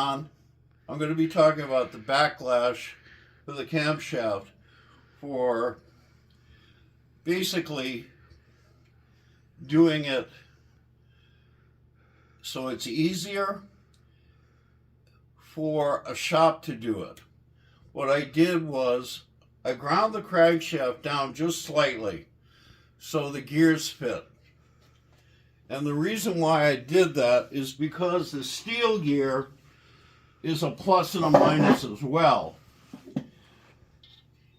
I'm going to be talking about the backlash for the camshaft for basically doing it so it's easier for a shop to do it. What I did was I ground the crankshaft down just slightly so the gears fit. And the reason why I did that is because the steel gear is a plus and a minus as well.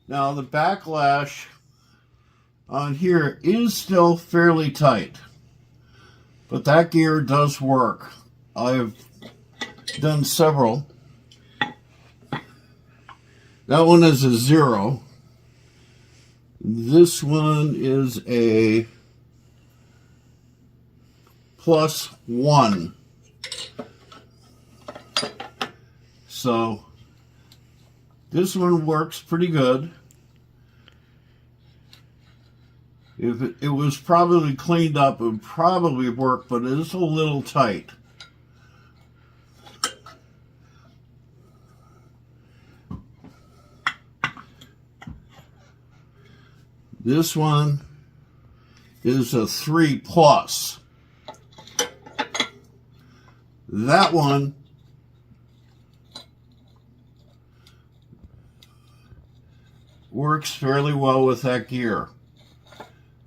Now the backlash on here is still fairly tight, but that gear does work. I've done several. That one is a 0. This one is a +1. So this one works pretty good. If it was probably cleaned up, it would probably work, but it is a little tight. This one is a 3+. That one works fairly well with that gear.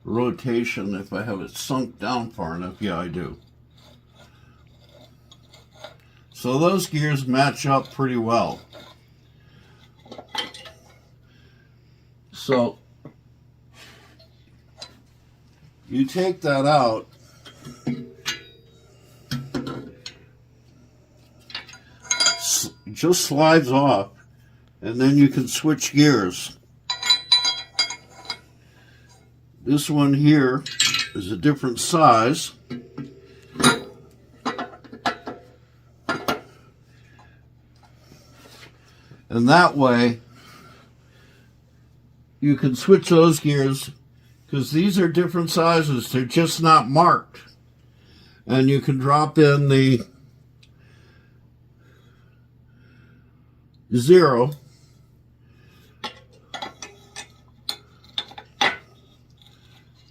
Rotation, if I have it sunk down far enough, yeah, I do. So those gears match up pretty well. So you take that out, just slides off, and then you can switch gears. This one here is a different size. And that way you can switch those gears because these are different sizes. They're just not marked. And you can drop in the 0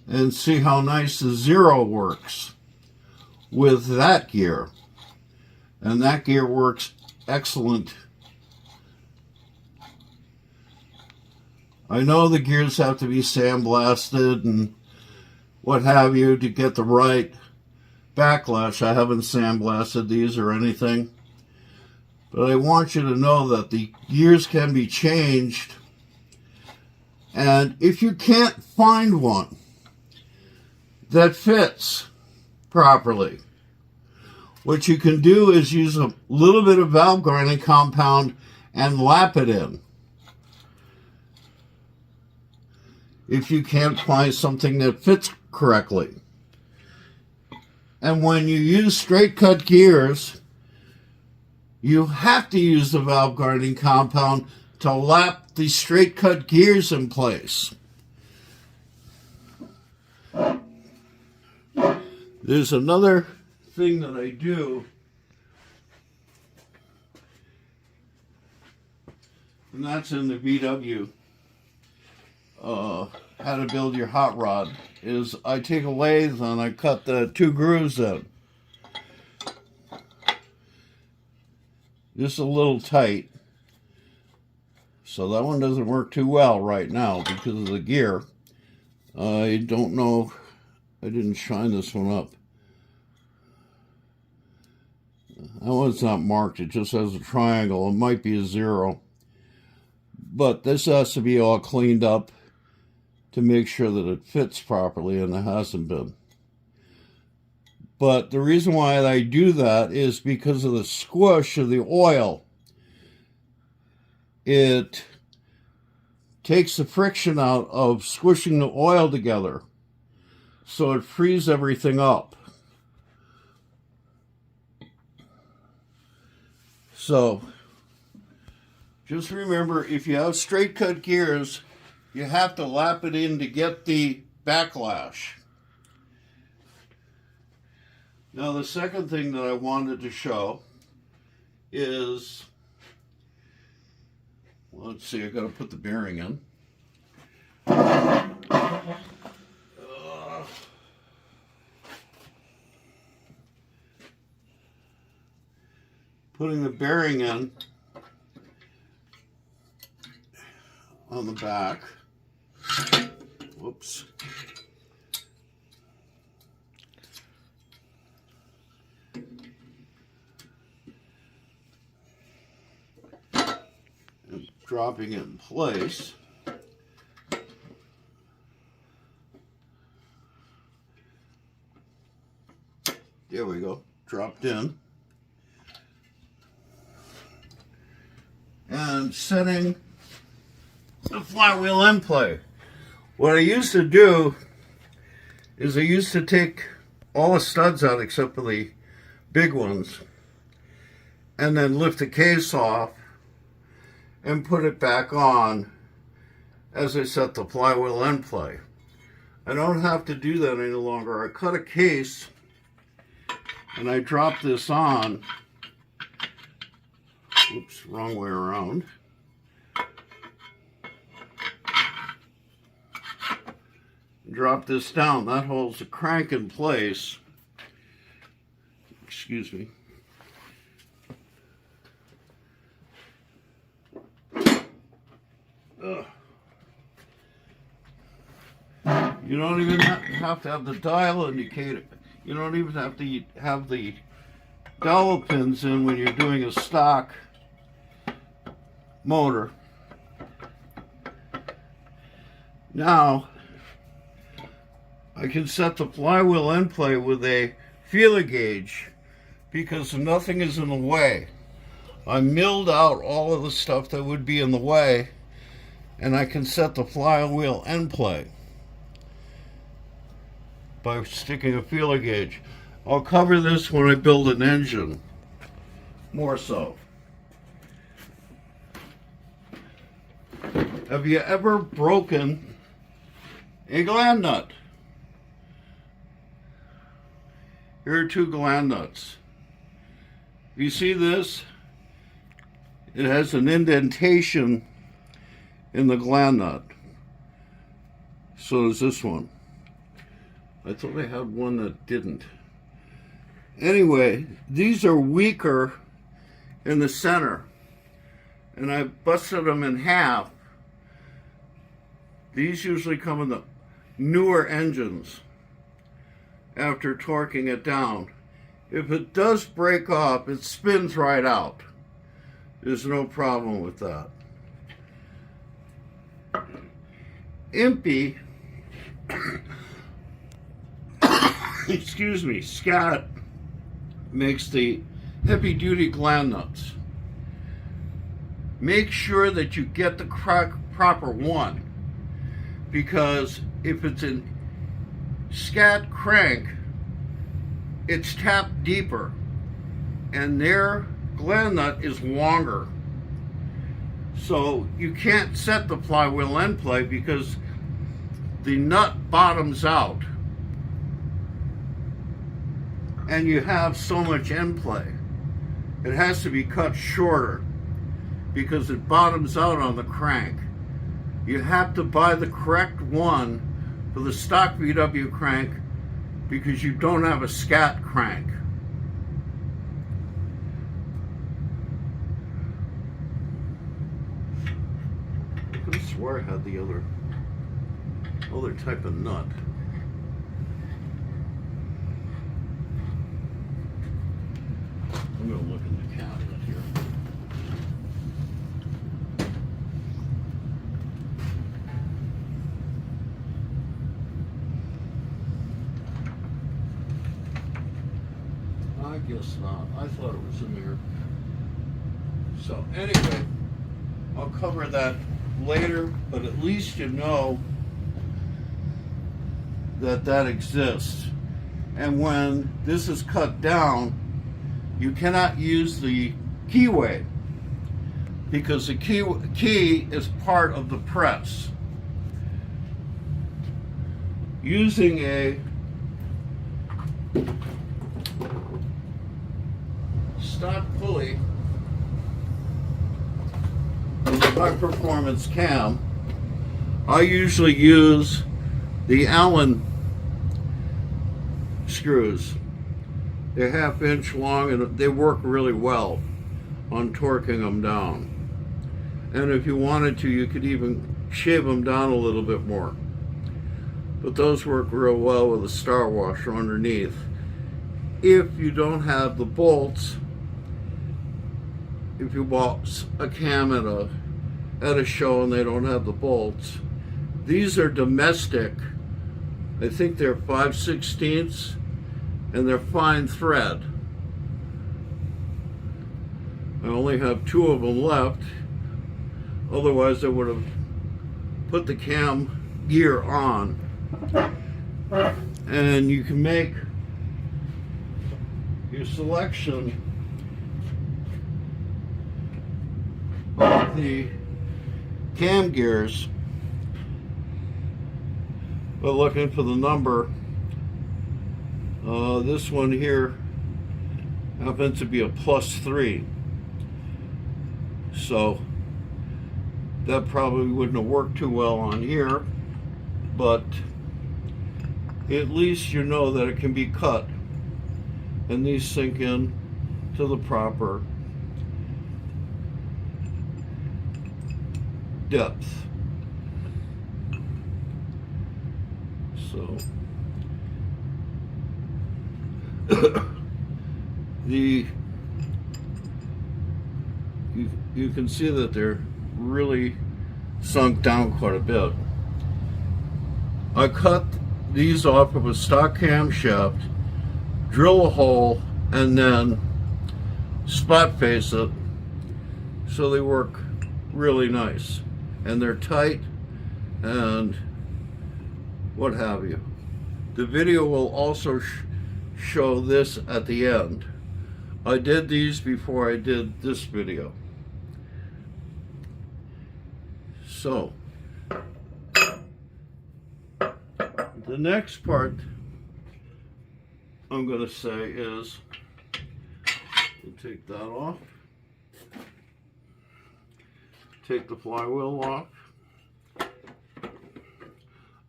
and see how nice the 0 works with that gear. And that gear works excellent. I know the gears have to be sandblasted and what have you to get the right backlash. I haven't sandblasted these or anything. But I want you to know that the gears can be changed. And if you can't find one that fits properly, what you can do is use a little bit of valve grinding compound and lap it in. If you can't find something that fits correctly. And when you use straight cut gears, you have to use the valve grinding compound to lap the straight cut gears in place. There's another thing that I do, and that's in the VW, how to build your hot rod, is I take a lathe and I cut the 2 grooves in. Just a little tight. So that one doesn't work too well right now because of the gear. I don't know. I didn't shine this one up. That one's not marked. It just has a triangle. It might be a 0. But this has to be all cleaned up to make sure that it fits properly, and it hasn't been. But the reason why I do that is because of the squish of the oil. It takes the friction out of squishing the oil together, so it frees everything up. So just remember, if you have straight cut gears, you have to lap it in to get the backlash. Now the second thing that I wanted to show is, well, let's see, I got to put the bearing in. Putting the bearing in on the back. Whoops. And dropping it in place. There we go. Dropped in. And setting the flywheel end play. What I used to do is I used to take all the studs out except for the big ones and then lift the case off and put it back on as I set the flywheel end play. I don't have to do that any longer. I cut a case and I drop this on. Oops, wrong way around. Drop this down. That holds the crank in place. Excuse me. Ugh. You don't even have to have the dial indicator. You don't even have to have the dowel pins in when you're doing a stock motor. Now, I can set the flywheel end play with a feeler gauge because nothing is in the way. I milled out all of the stuff that would be in the way, and I can set the flywheel end play by sticking a feeler gauge. I'll cover this when I build an engine, more so. Have you ever broken a gland nut? Here are two gland nuts. You see this? It has an indentation in the gland nut. So does this one. I thought I had one that didn't. Anyway, these are weaker in the center, and I busted them in half. These usually come in the newer engines after torquing it down. If it does break off, it spins right out. There's no problem with that. Impy, excuse me, Scott makes the heavy-duty gland nuts. Make sure that you get the proper one, because if it's an Scat crank, it's tapped deeper, and their gland nut is longer. So you can't set the flywheel end play because the nut bottoms out, and you have so much end play. It has to be cut shorter because it bottoms out on the crank. You have to buy the correct one for the stock VW crank because you don't have a Scat crank. I could have swore I had the other type of nut. I'm going to look in the cabinet here. I guess not. I thought it was in there. So anyway, I'll cover that later, but at least you know that that exists. And when this is cut down, you cannot use the keyway because the key is part of the press. Using a stock pulley high performance cam, I usually use the Allen screws. They're 1/2 inch long and they work really well on torquing them down. And if you wanted to, you could even shave them down a little bit more. But those work real well with a star washer underneath. If you don't have the bolts, if you bought a cam at a show and they don't have the bolts, these are domestic. I think they're 5/16 and they're fine thread. I only have 2 of them left. Otherwise I would have put the cam gear on. And you can make your selection of the cam gears by looking for the number. This one here happens to be a +3, so that probably wouldn't have worked too well on here, but at least you know that it can be cut, and these sink in to the proper depth. So you can see that they're really sunk down quite a bit. I cut these off of a stock camshaft, drill a hole, and then spot face it so they work really nice and they're tight and what have you. The video will also show this at the end. I did these before I did this video. So the next part I'm going to say is, we'll take that off, take the flywheel off.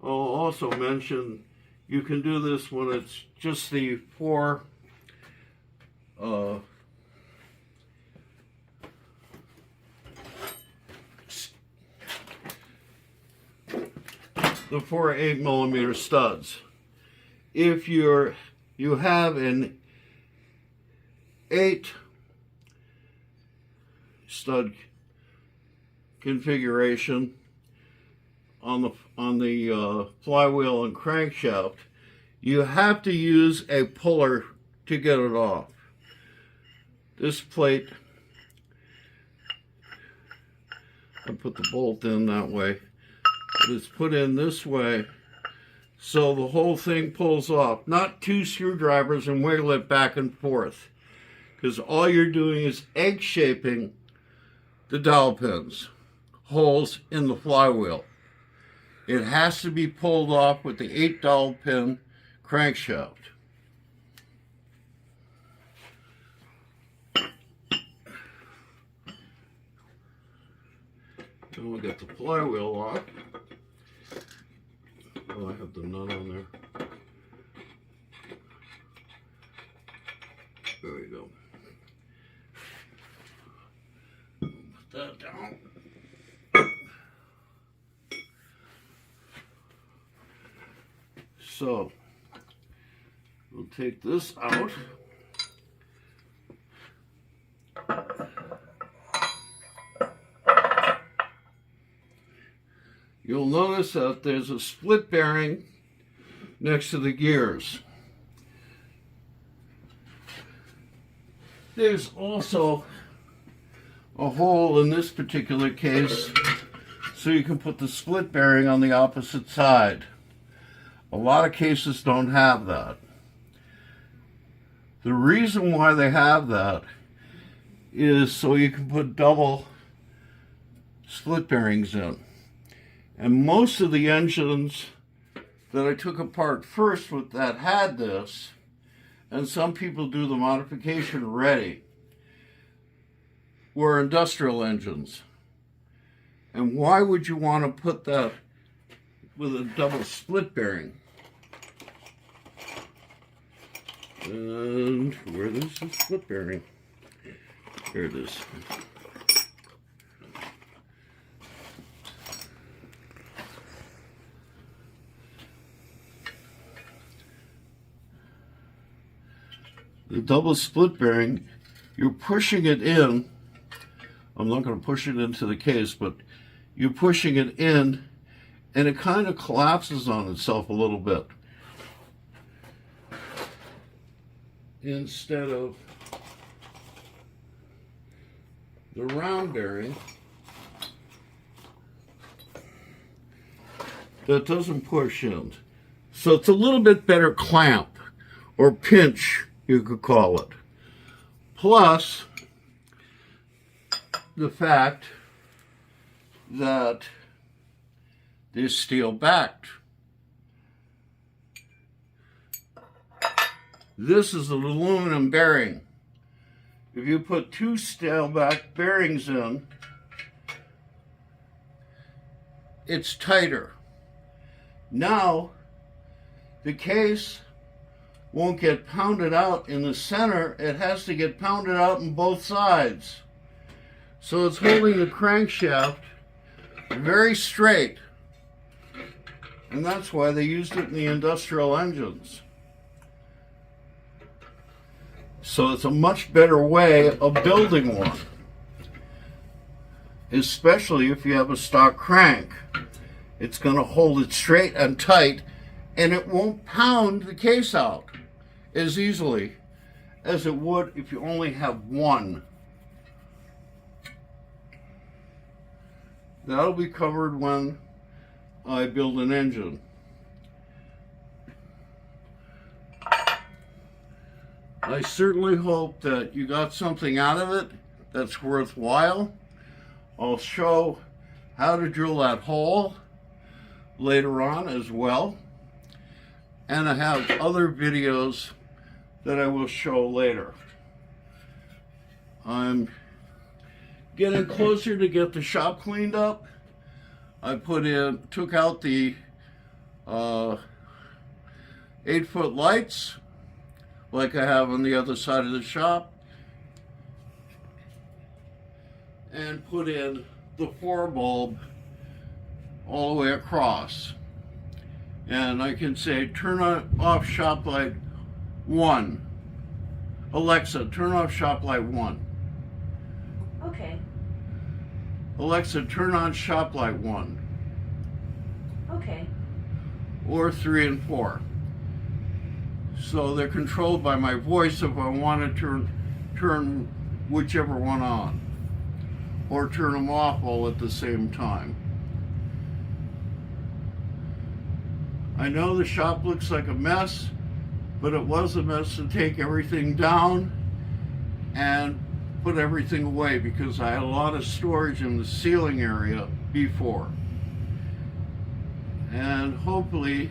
I'll also mention you can do this when it's just the four the 8mm studs. If you have an 8 stud configuration on the flywheel and crankshaft, you have to use a puller to get it off. This plate, I put the bolt in that way, but it's put in this way so the whole thing pulls off. Not 2 screwdrivers and wiggle it back and forth, because all you're doing is egg shaping the dowel pins, holes in the flywheel. It has to be pulled off with the 8 dowel pin crankshaft. Then we'll get the flywheel off. Oh, I have the nut on there. There we go. Put that down. So, we'll take this out. You'll notice that there's a split bearing next to the gears. There's also a hole in this particular case so you can put the split bearing on the opposite side. A lot of cases don't have that. The reason why they have that is so you can put double split bearings in. And most of the engines that I took apart first that had this, and some people do the modification ready, were industrial engines. And why would you want to put that with a double split bearing? And where is the split bearing? Here it is. The double split bearing, you're pushing it in. I'm not going to push it into the case, but you're pushing it in, and it kind of collapses on itself a little bit. Instead of the round bearing that doesn't push in. So it's a little bit better clamp or pinch, you could call it. Plus the fact that they're steel backed. This is an aluminum bearing. If you put two steel backed bearings in, it's tighter. Now the case won't get pounded out in the center, it has to get pounded out on both sides. So it's holding the crankshaft very straight. And that's why they used it in the industrial engines. So it's a much better way of building one. Especially if you have a stock crank. It's going to hold it straight and tight, and it won't pound the case out as easily as it would if you only have one. That'll be covered when I build an engine. I certainly hope that you got something out of it that's worthwhile. I'll show how to drill that hole later on as well. And I have other videos that I will show later. I'm getting closer to get the shop cleaned up. I took out the 8-foot lights like I have on the other side of the shop, and put in the 4 bulb all the way across. And I can say, turn off shop light 1. Alexa, turn off shop light 1. Okay. Alexa, turn on shop light 1. Okay. Or 3 and 4. So they're controlled by my voice if I want to turn whichever one on, or turn them off all at the same time. I know the shop looks like a mess, but it was a mess to take everything down and put everything away because I had a lot of storage in the ceiling area before. And hopefully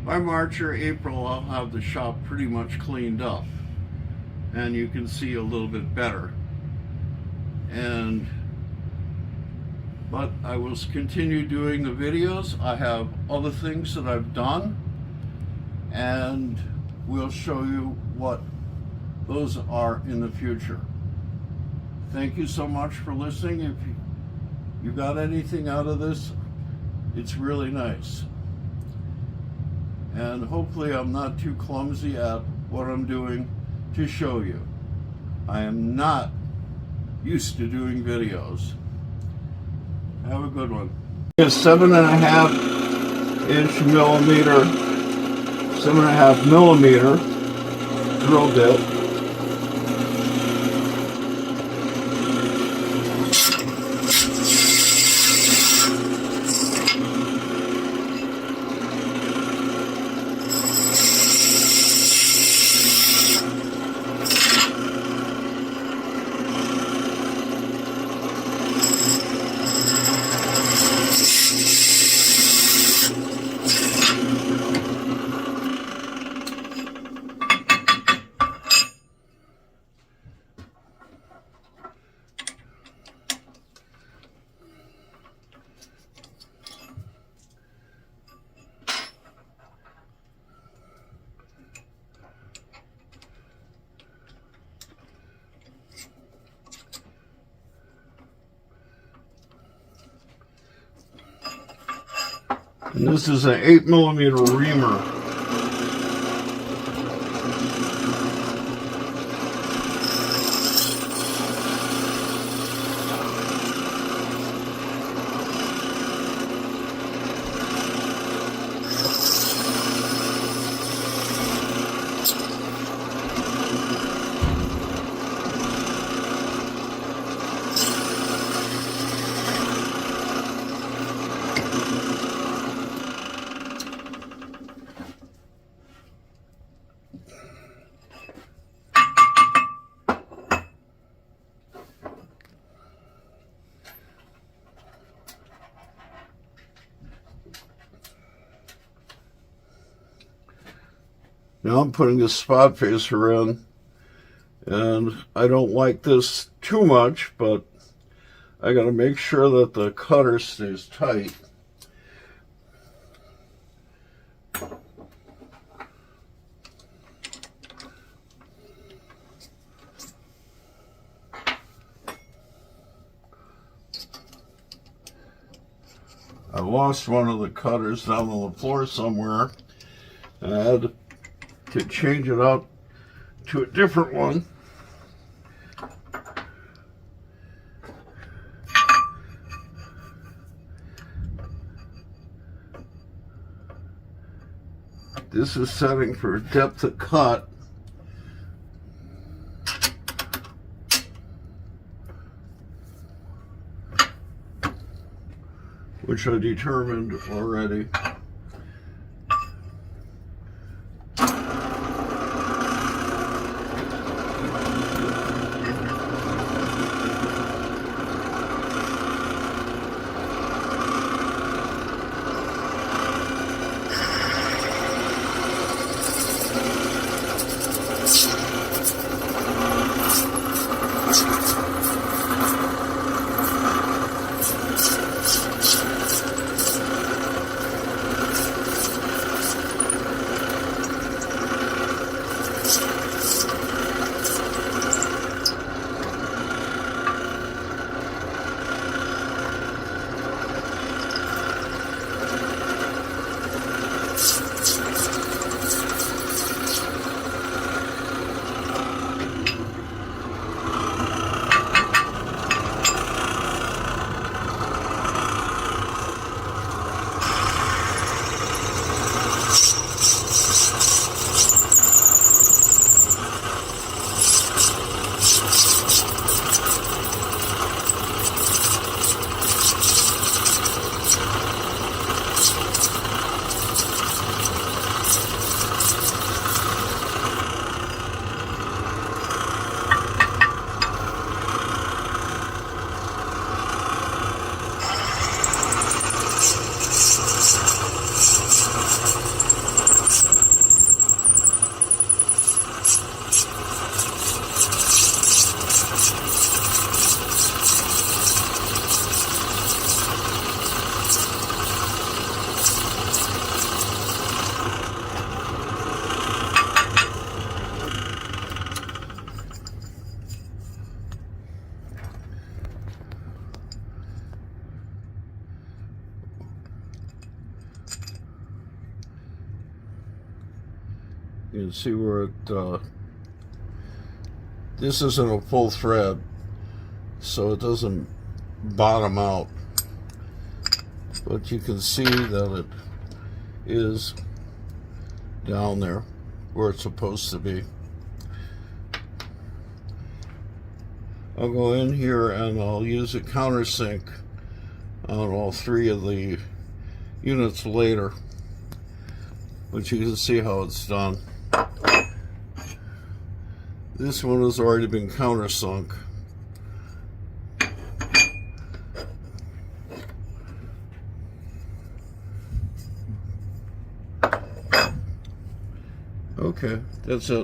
by March or April I'll have the shop pretty much cleaned up and you can see a little bit better. But I will continue doing the videos. I have other things that I've done, and we'll show you what those are in the future. Thank you so much for listening. If you got anything out of this, it's really nice. And hopefully I'm not too clumsy at what I'm doing to show you. I am not used to doing videos. Have a good one. A 7.5 millimeter drill bit. And this is an 8mm reamer. Now I'm putting the spot facer in, and I don't like this too much, but I got to make sure that the cutter stays tight. I lost one of the cutters down on the floor somewhere, and I had to change it out to a different one. This is setting for depth of cut. Which I determined already. You can see where it, this isn't a full thread, so it doesn't bottom out. But you can see that it is down there where it's supposed to be. I'll go in here and I'll use a countersink on all three of the units later, but you can see how it's done. This one has already been countersunk. Okay, that's it.